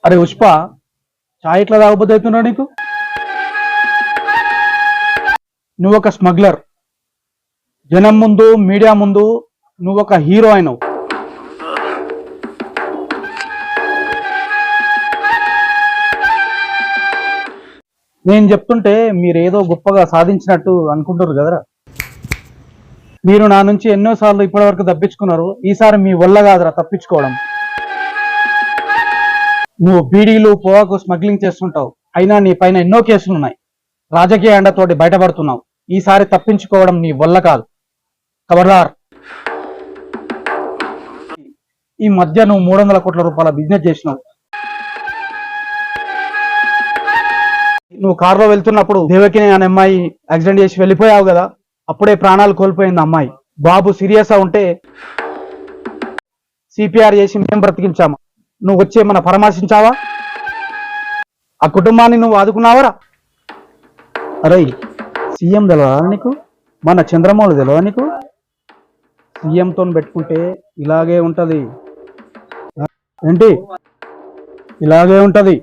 అరే ఉష్ప, చాయ్ ఇట్లా తాగబోద్దు అవుతున్నా నీకు? నువ్వు ఒక స్మగ్లర్. జనం ముందు, మీడియా ముందు నువ్వు ఒక హీరో అయినవు. నేను చెప్తుంటే మీరేదో గొప్పగా సాధించినట్టు అనుకుంటారు కదరా. మీరు నా నుంచి ఎన్నోసార్లు ఇప్పటి వరకు తప్పించుకున్నారు. ఈసారి మీ వల్ల కాదురా తప్పించుకోవడం. నువ్వు బీడీలు పొగాకు స్మగ్లింగ్ చేస్తుంటావు, అయినా నీ పైన ఎన్నో కేసులు ఉన్నాయి. రాజకీయ అండతోటి బయటపడుతున్నావు. ఈసారి తప్పించుకోవడం నీ వల్ల కాదు. ఖబర్దార్. ఈ మధ్య నువ్వు 300 కోట్ల రూపాయల బిజినెస్ చేసినావు. నువ్వు కారులో వెళ్తున్నప్పుడు దేవకిని అనే అమ్మాయి యాక్సిడెంట్ చేసి వెళ్ళిపోయావు కదా, అప్పుడే ప్రాణాలు కోల్పోయింది అమ్మాయి. బాబు సీరియస్ ఉంటే సిపిఆర్ చేసి మేము బ్రతికించాము. నువ్వు వచ్చి ఏమన్నా పరామర్శించావా? ఆ కుటుంబాన్ని నువ్వు ఆదుకున్నావరా? అరే, సీఎం తెలియదా నీకు? మన చంద్రమౌళి తెలియదా నీకు? సీఎంతో పెట్టుకుంటే ఇలాగే ఉంటది. ఏంటి? ఇలాగే ఉంటది.